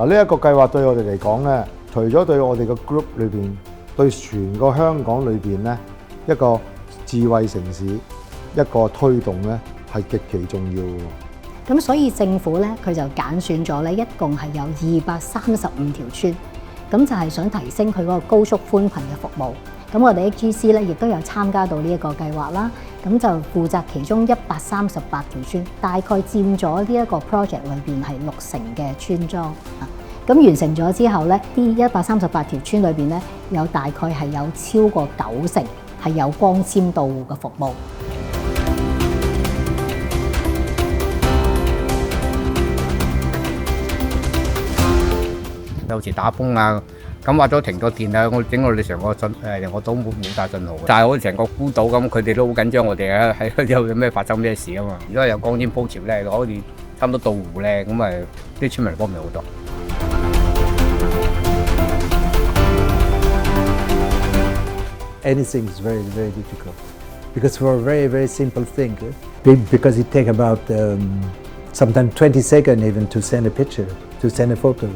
嗱，呢一個計劃對我哋嚟講咧，除咗對我哋個 group 裏邊，對全個香港裏邊咧一個智慧城市一個推動咧係極其重要嘅。咁所以政府咧佢就揀選咗咧，一共係有235條村，咁就係想提升佢嗰個高速寬頻嘅服務。咁我哋 AGC 咧亦都有參加到呢一個計劃啦，咁就負責其中138條村，大概佔咗呢一個 project 裏邊係60%嘅村莊。咁完成咗之後咧，啲138條村裏邊咧，有大概係有超過90%係有光纖到戶嘅服務。有時打風啊，咁或者停咗電啊，我哋成個我都冇晒信號。但係我哋成個孤島咁，佢哋都好緊張我哋啊，喺有咩發生咩事啊嘛。如果有光纖鋪潮咧，可以差唔多到戶咧，咁咪啲村民方便好多。Anything is very, very difficult because for a very, very simple thing, because it takes about sometimes 20 seconds even to send a picture, to send a photo.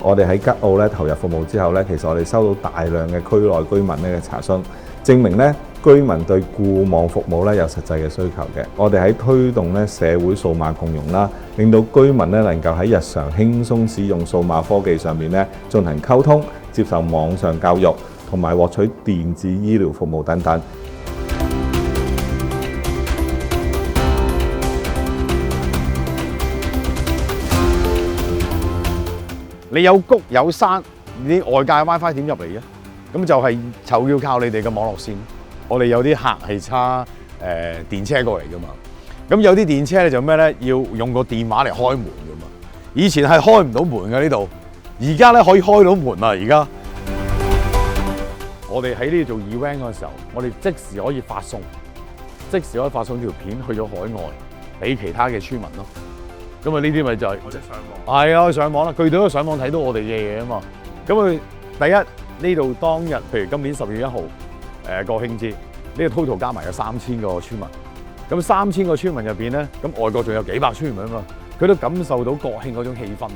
我哋喺吉澳咧投入服務之後咧，其實我哋收到大量嘅區內居民咧嘅查詢，證明咧居民對固網服務咧有實際嘅需求嘅。我哋喺推動咧社會數碼共融啦，令到居民咧能夠喺日常輕鬆使用數碼科技上面咧進行溝通、接受網上教育同埋獲取電子醫療服務等等。你有谷有山，啲外界 WiFi 點入嚟嘅？咁就要靠你哋嘅網絡線。我哋有啲客係叉電車過嚟噶嘛，咁有啲電車咧就咩咧？要用個電話嚟開門噶嘛。以前係開唔到門嘅呢度，而家咧可以開到門啦。而家我哋喺呢度做 event 嘅時候，我哋即時可以發送條片去咗海外，俾其他嘅村民咯。咁啊，呢啲咪就係我哋上網，係啊，上網啦，佢哋都上網睇到我哋嘅嘢啊嘛。咁佢第一呢度當日，譬如今年10月1號國慶節，呢個 total 加埋有3000個村民。咁3000個村民入邊咧，咁外國仲有幾百村民啊嘛，佢都感受到國慶嗰種氣氛。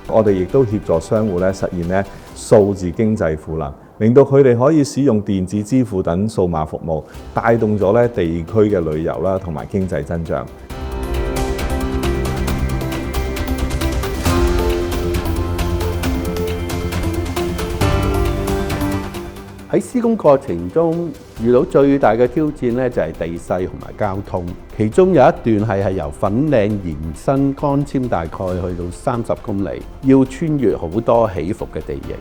我哋亦都協助商戶咧實現咧數字經濟賦能，令到佢哋可以使用電子支付等數碼服務，帶動咗咧地區嘅旅遊啦同埋經濟增長。喺施工過程中遇到最大嘅挑戰咧，就係地勢同埋交通。其中有一段係由粉嶺延伸光纖大概去到30公里，要穿越好多起伏嘅地形，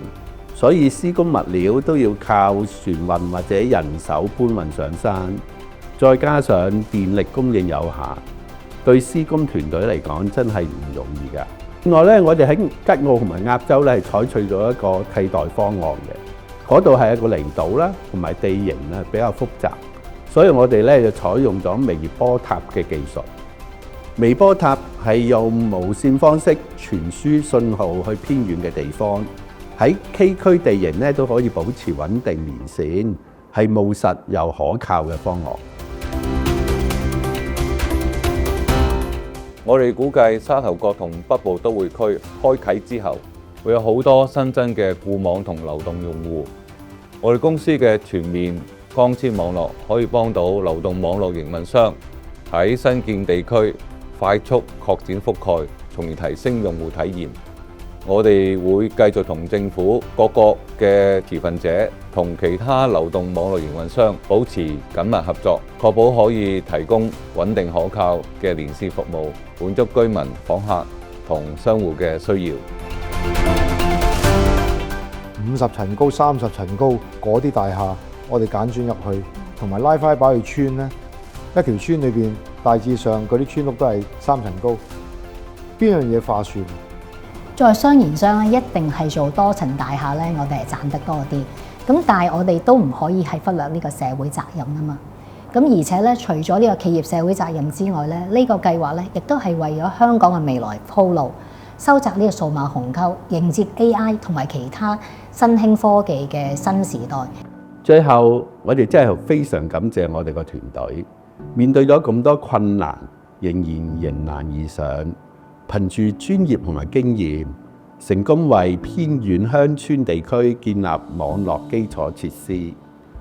所以施工物料都要靠船運或者人手搬運上山。再加上電力供應有限，對施工團隊嚟講真係唔容易㗎。另外咧，我哋喺吉澳同埋鴨洲咧係採取咗一個替代方案嘅。嗰度係一個離島啦，同埋地形咧比較複雜，所以我哋咧就採用咗微波塔嘅技術。微波塔係用無線方式傳輸信號去偏遠嘅地方，喺崎嶇地形咧都可以保持穩定連線，係務實又可靠嘅方案。我哋估計沙頭角同北部都會區開啓之後，會有好多新增嘅固網同流動用戶。我哋公司嘅全面光纖網絡可以幫到流動網絡營運商喺新建地區快速擴展覆蓋，從而提升用戶體驗。我哋會繼續同政府各個嘅持份者同其他流動網絡營運商保持緊密合作，確保可以提供穩定可靠嘅連線服務，滿足居民、訪客同商戶嘅需要。50層高、30層高嗰啲大廈，我哋揀選入去，同埋拉翻擺去村咧，一條村裏邊大致上嗰啲村屋都係3層高，邊樣嘢划算？作為商言商咧，一定係做多層大廈咧，我哋係賺得多啲。咁但係我哋都唔可以係忽略呢個社會責任啊嘛。咁而且咧，除咗呢個企業社會責任之外咧，呢個計劃咧，亦都係為咗香港嘅未來鋪路，收窄呢個數碼鴻溝，迎接 AI 同埋其他新興科技嘅新時代。最後，我哋真係非常感謝我哋個團隊，面對咗咁多困難，仍然迎難而上，憑住專業同埋經驗，成功為偏遠鄉村地區建立網絡基礎設施，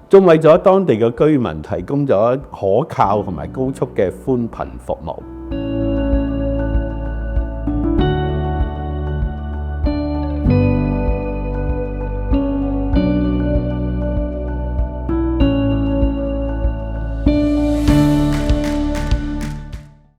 仲為咗當地嘅居民提供咗可靠同埋高速嘅寬頻服務。